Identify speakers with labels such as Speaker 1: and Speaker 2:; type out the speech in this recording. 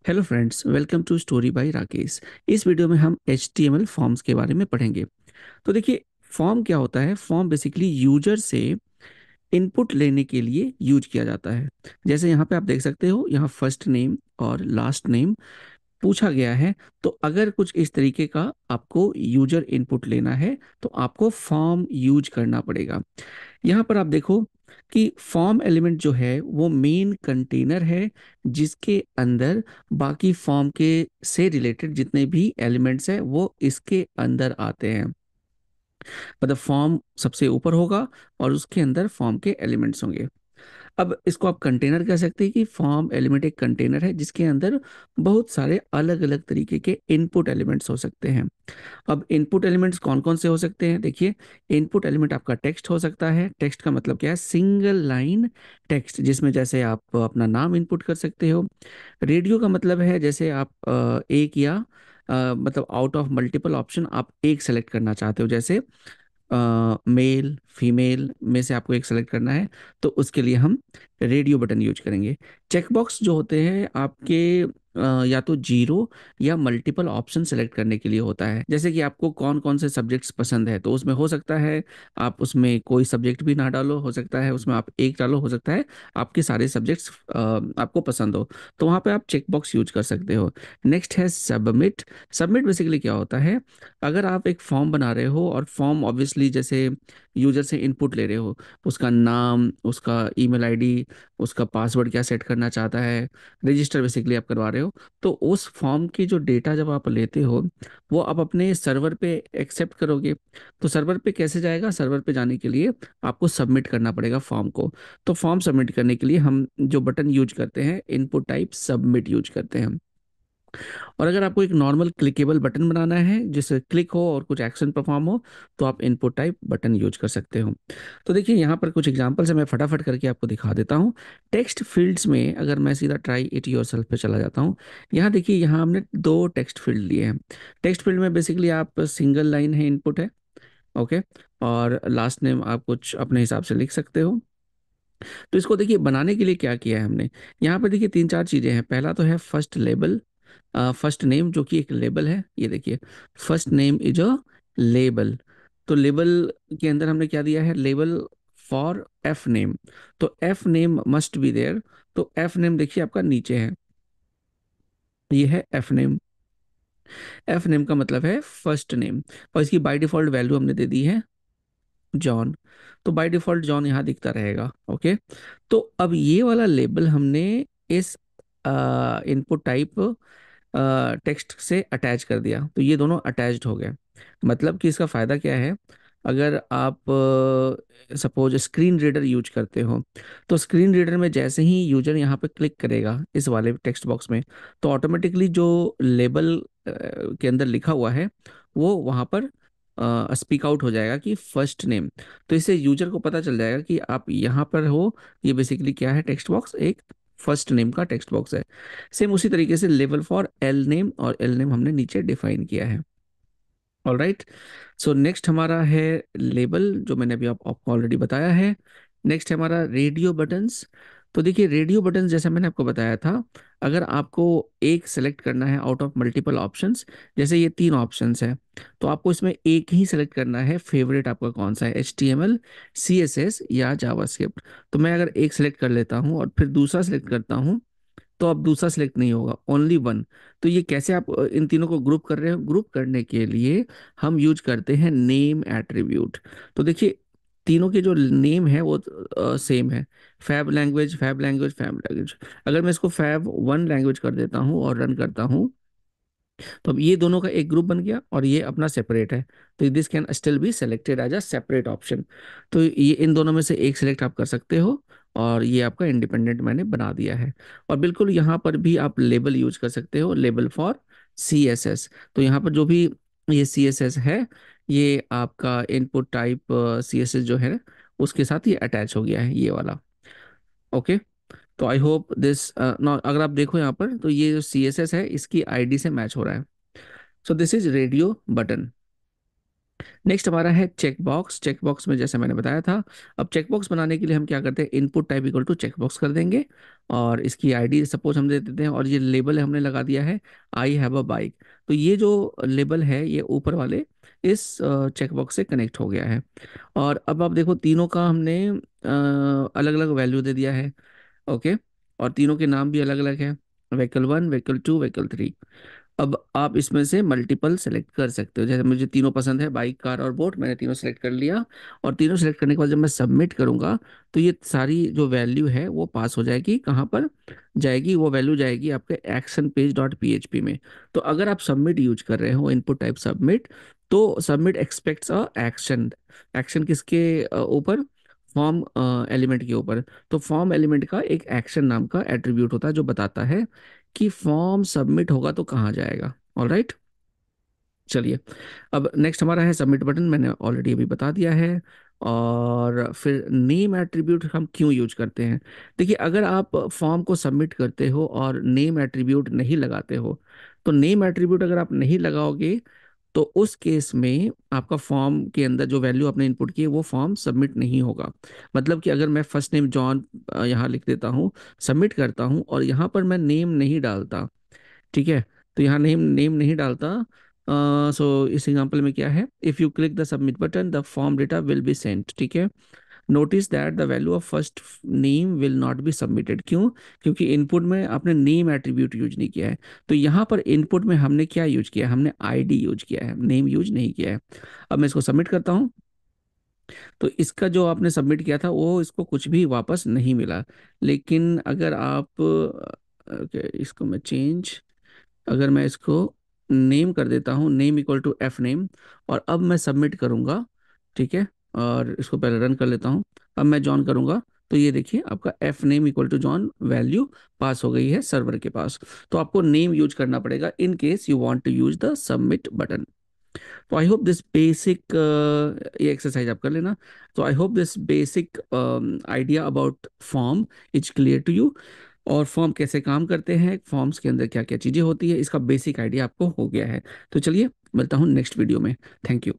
Speaker 1: Hello friends, welcome to story by Rakesh. इस video में हम HTML फॉर्म्स के बारे में पढ़ेंगे। तो देखिए, फॉर्म क्या होता है। फॉर्म बेसिकली यूजर से इनपुट लेने के लिए यूज किया जाता है। जैसे यहाँ पे आप देख सकते हो, यहाँ फर्स्ट नेम और लास्ट नेम पूछा गया है। तो अगर कुछ इस तरीके का आपको यूजर इनपुट लेना है तो आपको फॉर्म यूज करना पड़ेगा। यहाँ पर आप देखो कि फॉर्म एलिमेंट जो है वो मेन कंटेनर है, जिसके अंदर बाकी फॉर्म के से रिलेटेड जितने भी एलिमेंट्स हैं वो इसके अंदर आते हैं। मतलब फॉर्म सबसे ऊपर होगा और उसके अंदर फॉर्म के एलिमेंट्स होंगे। अब इसको आप कंटेनर कह सकते हैं कि फॉर्म एलिमेंट एक कंटेनर है जिसके अंदर बहुत सारे अलग अलग तरीके के इनपुट एलिमेंट्स हो सकते हैं। अब इनपुट एलिमेंट्स कौन कौन से हो सकते हैं, देखिए। इनपुट एलिमेंट आपका टेक्स्ट हो सकता है। टेक्स्ट का मतलब क्या है, सिंगल लाइन टेक्स्ट, जिसमें जैसे आप अपना नाम इनपुट कर सकते हो। रेडियो का मतलब है जैसे आप एक या मतलब आउट ऑफ मल्टीपल ऑप्शन आप एक सेलेक्ट करना चाहते हो, जैसे मेल फीमेल में से आपको एक सेलेक्ट करना है, तो उसके लिए हम रेडियो बटन यूज करेंगे। चेकबॉक्स जो होते हैं आपके या तो जीरो या मल्टीपल ऑप्शन सेलेक्ट करने के लिए होता है। जैसे कि आपको कौन कौन से सब्जेक्ट्स पसंद है, तो उसमें हो सकता है आप उसमें कोई सब्जेक्ट भी ना डालो, हो सकता है उसमें आप एक डालो, हो सकता है आपके सारे सब्जेक्ट्स आपको पसंद हो, तो वहाँ पे आप चेकबॉक्स यूज कर सकते हो। नेक्स्ट है सबमिट। सबमिट बेसिकली क्या होता है, अगर आप एक फॉर्म बना रहे हो और फॉर्म ऑब्वियसली जैसे यूजर से इनपुट ले रहे हो, उसका नाम, उसका ईमेल आईडी, उसका पासवर्ड क्या सेट करना चाहता है, रजिस्टर बेसिकली आप करवा रहे हो, तो उस फॉर्म की जो डेटा जब आप लेते हो वो आप अपने सर्वर पे एक्सेप्ट करोगे। तो सर्वर पे कैसे जाएगा, सर्वर पे जाने के लिए आपको सबमिट करना पड़ेगा फॉर्म को। तो फॉर्म सबमिट करने के लिए हम जो बटन यूज करते हैं, इनपुट टाइप सबमिट यूज करते हैं। और अगर आपको एक नॉर्मल क्लिकेबल बटन बनाना है जिससे क्लिक हो और कुछ एक्शन परफॉर्म हो, तो आप इनपुट टाइप बटन यूज कर सकते हो। तो देखिए, यहाँ पर कुछ एग्जांपल्स है, मैं फटाफट करके आपको दिखा देता हूँ। टेक्स्ट फील्ड्स में अगर मैं सीधा ट्राई इट योरसेल्फ पे चला जाता हूँ, यहाँ देखिए, यहाँ हमने दो टेक्स्ट फील्ड लिए हैं। टेक्स्ट फील्ड में बेसिकली आप सिंगल लाइन है इनपुट है, ओके, और लास्ट नेम आप कुछ अपने हिसाब से लिख सकते हो। तो इसको देखिए, बनाने के लिए क्या किया है हमने, यहाँ पर देखिए तीन चार चीजें हैं। पहला तो है फर्स्ट लेबल, फर्स्ट नेम जो कि एक लेबल है, ये देखिए, first name is a label. तो लेबल के अंदर हमने क्या दिया है, लेबल फॉर एफ नेम। तो f name must be there. तो एफ नेम देखिए आपका नीचे है, ये है एफ नेम। एफ नेम का मतलब है फर्स्ट नेम, और इसकी बाय डिफॉल्ट वैल्यू हमने दे दी है जॉन। तो बाय डिफॉल्ट जॉन यहाँ दिखता रहेगा, ओके। तो अब ये वाला लेबल हमने इस इनपुट टाइप टेक्स्ट से अटैच कर दिया, तो ये दोनों अटैच्ड हो गए। मतलब कि इसका फायदा क्या है, अगर आप सपोज स्क्रीन रीडर यूज करते हो, तो स्क्रीन रीडर में जैसे ही यूजर यहाँ पे क्लिक करेगा इस वाले टेक्स्ट बॉक्स में, तो ऑटोमेटिकली जो लेबल के अंदर लिखा हुआ है वो वहाँ पर स्पीक आउट हो जाएगा कि फर्स्ट नेम। तो इससे यूजर को पता चल जाएगा कि आप यहाँ पर हो। ये बेसिकली क्या है, टेक्स्ट बॉक्स एक फर्स्ट नेम का टेक्स्ट बॉक्स है। सेम उसी तरीके से लेवल फॉर एल नेम, और एल नेम हमने नीचे डिफाइन किया है। All right. सो नेक्स्ट हमारा है लेबल, जो मैंने अभी आपको ऑलरेडी बताया है। नेक्स्ट है हमारा रेडियो बटन्स। तो देखिए, रेडियो बटन्स जैसे मैंने आपको बताया था, अगर आपको एक सेलेक्ट करना है आउट ऑफ मल्टीपल ऑप्शंस, जैसे ये तीन ऑप्शंस है, तो आपको इसमें एक ही सेलेक्ट करना है, फेवरेट आपका कौन सा है, HTML, CSS या जावास्क्रिप्ट। तो मैं अगर एक सेलेक्ट कर लेता हूँ और फिर दूसरा सेलेक्ट करता हूँ, तो अब दूसरा सिलेक्ट नहीं होगा, ओनली वन। तो ये कैसे आप इन तीनों को ग्रुप कर रहे हो, ग्रुप करने के लिए हम यूज करते हैं नेम एट्रीब्यूट। तो देखिए, तीनों के जो नेम है वो सेम है, fav language, fav language, fav language. अगर मैं इसको फैब वन लैंग्वेज कर देता हूँ और रन करता हूँ, तो अब ये दोनों का एक ग्रुप बन गया और ये अपना सेपरेट है। तो this can still be selected as a separate option. तो ये इन दोनों में से एक सिलेक्ट आप कर सकते हो, और ये आपका इंडिपेंडेंट मैंने बना दिया है। और बिल्कुल यहाँ पर भी आप लेबल यूज कर सकते हो, लेबल फॉर CSS। तो यहाँ पर जो भी ये CSS है, ये आपका इनपुट टाइप CSS जो है उसके साथ ये अटैच हो गया है, ये वाला, ओके। तो आई होप दिस, अगर आप देखो यहाँ पर, तो ये जो CSS है इसकी ID से मैच हो रहा है। So this is radio button. Next हमारा है चेक बॉक्स। चेक बॉक्स में जैसे मैंने बताया था, अब चेक बॉक्स बनाने के लिए हम क्या करते हैं, input type equal to check box कर देंगे, और इसकी आईडी सपोज हम दे देते हैं, और ये लेबल हमने लगा दिया है आई हैव अ बाइक। तो ये जो लेबल है ये ऊपर वाले इस चेक बॉक्स से कनेक्ट हो गया है। और अब आप देखो तीनों का हमने अलग अलग वैल्यू दे दिया है। ओके, और तीनों के नाम भी अलग अलग है, व्हीकल 1, व्हीकल 2, व्हीकल 3। अब आप इसमें से मल्टीपल सेलेक्ट कर सकते हो, जैसे मुझे तीनों पसंद है, बाइक, कार और बोट, मैंने तीनों सेलेक्ट कर लिया। और तीनों सेलेक्ट करने के बाद जब मैं सबमिट करूंगा, तो ये सारी जो वैल्यू है वो पास हो जाएगी, कहाँ पर जाएगी, वो वैल्यू जाएगी आपके एक्शन पेज डॉट पीएचपी में। तो अगर आप सबमिट यूज कर रहे हो, इनपुट टाइप सबमिट, तो submit aspects a action. Action किसके ऊपर, फॉर्म एलिमेंट के ऊपर। तो फॉर्म एलिमेंट का एक एक्शन नाम का एट्रीब्यूट होता है जो बताता है कि फॉर्म सबमिट होगा तो कहाँ जाएगा। ऑल राइट, चलिए। अब नेक्स्ट हमारा है सबमिट बटन, मैंने ऑलरेडी अभी बता दिया है। और फिर नेम एट्रीब्यूट हम क्यों यूज करते हैं। देखिए, अगर आप फॉर्म को सबमिट करते हो और नेम एट्रीब्यूट नहीं लगाते हो, तो नेम एट्रीब्यूट अगर आप नहीं लगाओगे, तो उस केस में आपका फॉर्म के अंदर जो वैल्यू आपने इनपुट की है वो फॉर्म सबमिट नहीं होगा। मतलब कि अगर मैं फर्स्ट नेम जॉन यहाँ लिख देता हूँ, सबमिट करता हूँ, और यहाँ पर मैं नेम नहीं डालता, ठीक है, तो यहाँ नेम नेम नहीं डालता। सो इस एग्जांपल में क्या है, if you click the submit button the form data will be sent, ठीक है। Notice that the value of first name will not be submitted. क्यों? क्योंकि इनपुट में आपने नेम एट्रीब्यूट यूज नहीं किया है। तो यहाँ पर इनपुट में हमने क्या यूज किया है, हमने आईडी यूज किया है, नेम यूज नहीं किया है। अब मैं इसको सबमिट करता हूँ, तो इसका जो आपने सबमिट किया था वो इसको कुछ भी वापस नहीं मिला। लेकिन अगर आप इसको मैं चेंज, अगर मैं इसको नेम कर देता हूँ, name equal to f name, और अब मैं सबमिट करूंगा, ठीक है, और इसको पहले रन कर लेता हूँ। अब मैं जॉन करूंगा, तो ये देखिए आपका f name equal to John value pass हो गई है सर्वर के पास। तो आपको नेम यूज करना पड़ेगा in case you want to use the submit button. तो आई होप दिस बेसिक, ये एक्सरसाइज आप कर लेना। तो I hope this basic idea about form is clear to you, और फॉर्म कैसे काम करते हैं, फॉर्म्स के अंदर क्या क्या चीज़ें होती है, इसका बेसिक आइडिया आपको हो गया है। तो चलिए, मिलता हूँ नेक्स्ट वीडियो में। Thank you.